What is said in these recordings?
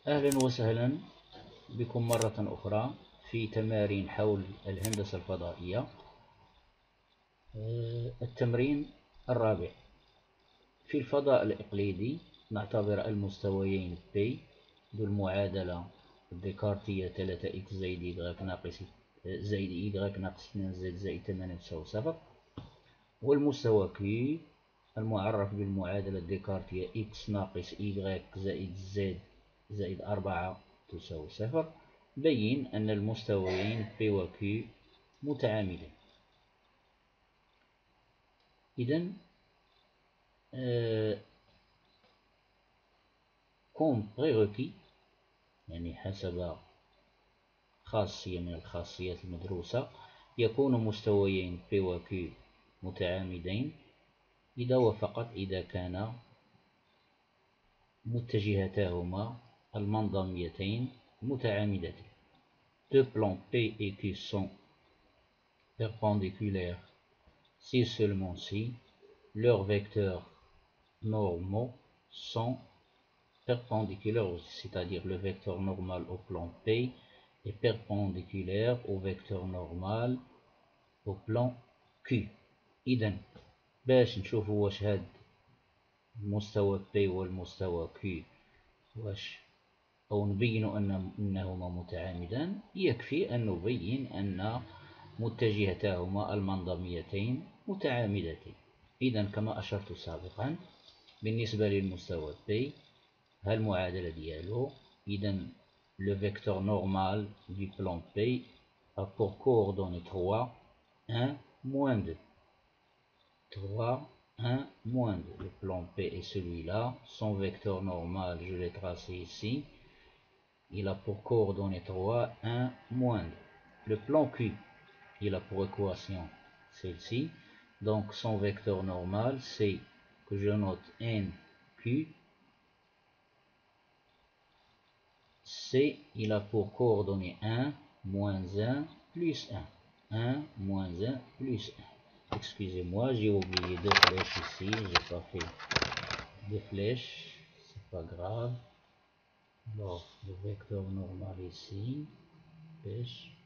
أهلا وسهلا بكم مرة أخرى في تمارين حول الهندسة الفضائية. التمرين الرابع. في الفضاء الإقليدي نعتبر المستويين P بالمعادلة الديكارتية 3x زائد y ناقص زائد y ناقص 2z زائد 8 تساوي 0، والمستوى Q المعرف بالمعادلة الديكارتية x ناقص y زائد z زائد 4 تساوي 0. بين أن المستويين P و Q متعامدين. إذن كوم بريغوكي، يعني حسب خاصية من الخاصيات المدروسة، يكون مستويين P و Q متعامدين إذا وفقط إذا كان متجهتاهما المنظميتين متعامدتين. Deux plans P et Q sont perpendiculaires si seulement si leurs vecteurs normaux sont perpendiculaires, c'est-à-dire le vecteur normal au plan P est perpendiculaire au vecteur normal au plan Q. إذن باش نشوفوا واش هاد المستوى P والمستوى Q واش أو نبينوا أنهما متعامدان، يكفي أن نبين أن متجهتاهما المنظميتين متعامدتين. إذن كما أشرت سابقا، بالنسبة للمستوى P هالمعادلة ديالو، إذن le vecteur normal du plan P a pour coordonnées 3, 1, moins 2. 3, 1, moins 2. Le plan P est celui-là. Son vecteur normal, je l'ai tracé ici. Il a pour coordonnées 3, 1, moins 2. Le plan Q, il a pour équation celle-ci. Donc son vecteur normal, c'est que je note NQ. C, il a pour coordonnées 1, moins 1, plus 1. 1, moins 1, plus 1. Excusez-moi, j'ai oublié deux flèches ici. J'ai pas fait de flèches. C'est pas grave. Alors, le vecteur normal ici. Pêche.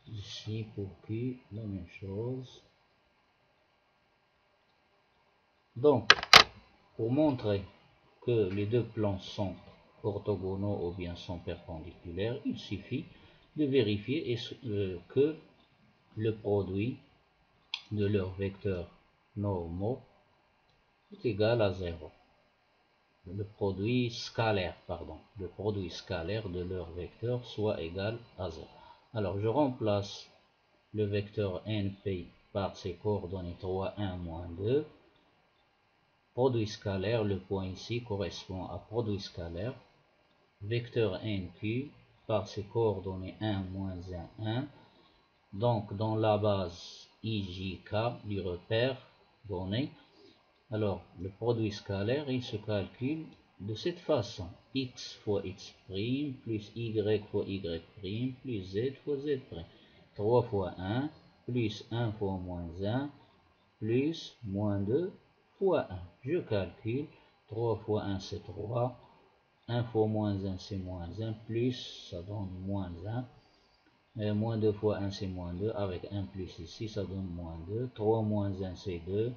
Ici, pour Q, la même chose. Donc, pour montrer que les deux plans sont orthogonaux ou bien sont perpendiculaires, il suffit de vérifier que le produit de leurs vecteurs normaux est égal à 0. Le produit scalaire de leurs vecteurs soit égal à 0. Alors je remplace le vecteur NP par ses coordonnées 3, 1, moins 2. Produit scalaire, le point ici correspond à produit scalaire. Vecteur NQ par ses coordonnées 1, moins 1, 1. Donc dans la base IJK du repère donné, alors le produit scalaire il se calcule de cette façon: x fois x' plus y fois y' plus z fois z'. 3 fois 1 plus 1 fois moins 1 plus moins 2 fois 1. Je calcule. 3 fois 1 c'est 3. 1 fois moins 1 c'est moins 1, plus ça donne moins 1. Moins 2 fois 1 c'est moins 2, avec 1 plus ici ça donne moins 2. 3 moins 1 c'est 2.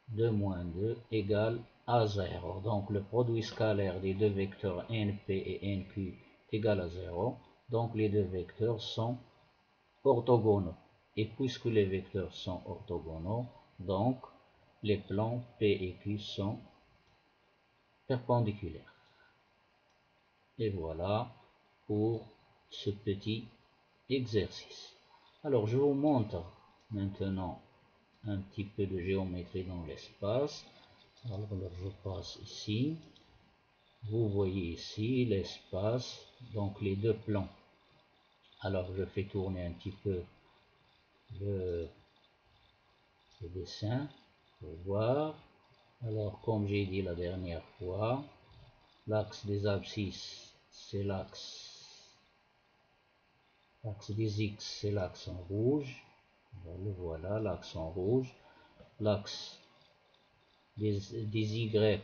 2 moins 2 égale à 0. Donc le produit scalaire des deux vecteurs NP et NQ est égal à 0. Donc les deux vecteurs sont orthogonaux. Et puisque les vecteurs sont orthogonaux, donc les plans P et Q sont perpendiculaires. Et voilà pour ce petit exercice. Alors je vous montre maintenant un petit peu de géométrie dans l'espace. Alors je passe ici. Vous voyez ici l'espace, donc les deux plans. Alors je fais tourner un petit peu le dessin pour voir. Alors comme j'ai dit la dernière fois, l'axe des abscisses c'est l'axe des X, c'est l'axe en rouge. Le voilà, l'axe en rouge. L'axe des Y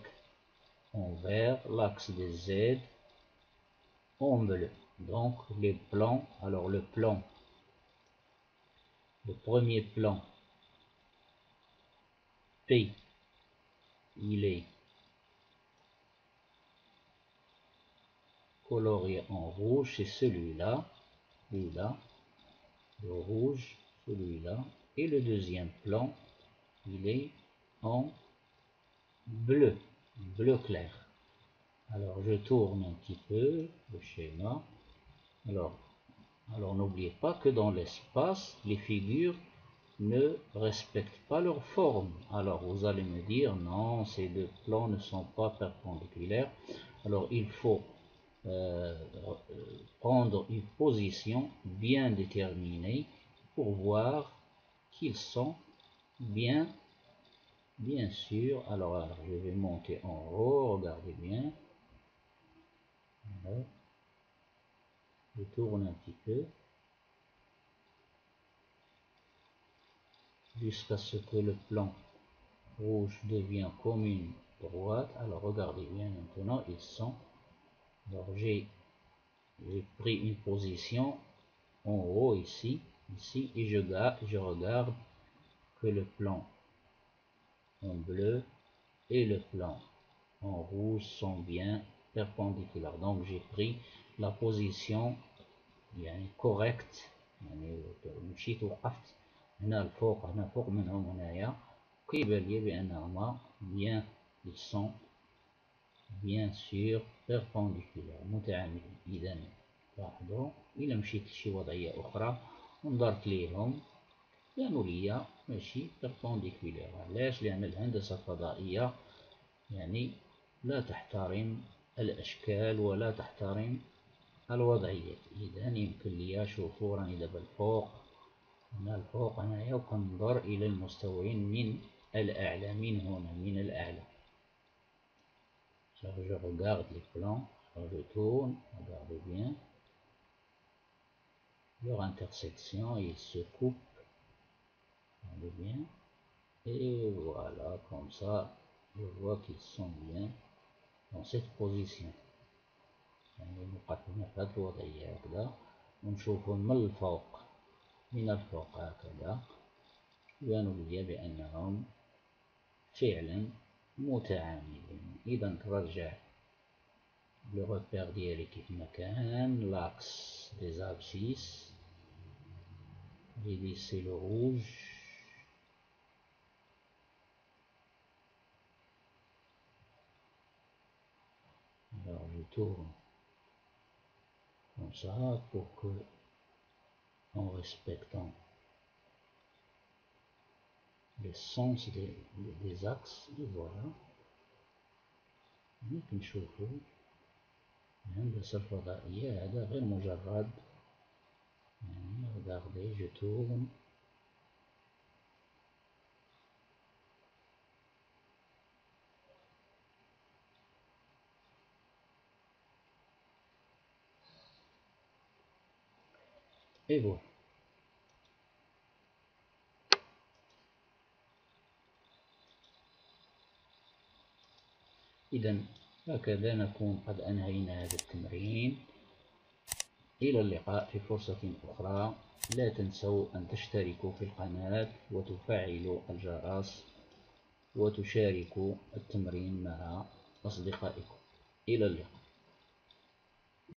en vert, l'axe des Z en bleu. Donc les plans, alors le premier plan P, il est coloré en rouge, c'est celui-là, le rouge, celui-là, et le deuxième plan, il est en bleu, bleu clair. Alors je tourne un petit peu le schéma. Alors n'oubliez pas que dans l'espace, les figures ne respectent pas leur forme. Alors vous allez me dire, non, ces deux plans ne sont pas perpendiculaires. Alors il faut prendre une position bien déterminée pour voir qu'ils sont bien sûr. Alors je vais monter en haut, regardez bien. Voilà. Je tourne un petit peu jusqu'à ce que le plan rouge devient comme une droite. Alors regardez bien maintenant, ils sont. Alors j'ai pris une position en haut ici, et je regarde que le plan en bleu et le plan en rouge sont bien perpendiculaires. Donc j'ai pris la position correcte. مشيت وقفت هنا الفوق هنا فوق منهم هنايا كيبان لي بأنهما bien, ils sont bien sûr perpendiculaires متعامدين. إذا لاحظوا إلا مشيت لشي وضعية أخرى ونظرت ليهم كانوا ليا ماشي perpendiculaires. علاش؟ لأن الهندسة الفضائية يعني لا تحترم الأشكال ولا تحترم الوضعيات. إذا يمكن لي شوفوا راني دابا الفوق، هنا الفوق هنايا، وكنظر إلى المستويين من الأعلى، من هنا من الأعلى. Je regarde les plans, je tourne, regardez bien leur intersection, ils se coupent, regardez bien, et voilà, comme ça, je vois qu'ils sont bien dans cette position. يعني مقدمة في هذه الوضعية هكذا، ونشوفهم من الفوق، من الفوق هكذا، يبانوا لي بأنهم فعلا متعامدين. إذا ترجع le repère ديالي كيف ما كان، l'axe des abscisses، l'hélice c'est le rouge. Alors je tourne comme ça pour que, en respectant le sens des axes, et voilà. ممكن نشوفوا الهندسة الفضائية هذا غير مجرد يعني. regardez, je tourne. Et voilà. إذا هكذا نكون قد أنهينا هذا التمرين. إلى اللقاء في فرصة أخرى. لا تنسوا أن تشتركوا في القناة وتفعلوا الجرس وتشاركوا التمرين مع أصدقائكم. إلى اللقاء.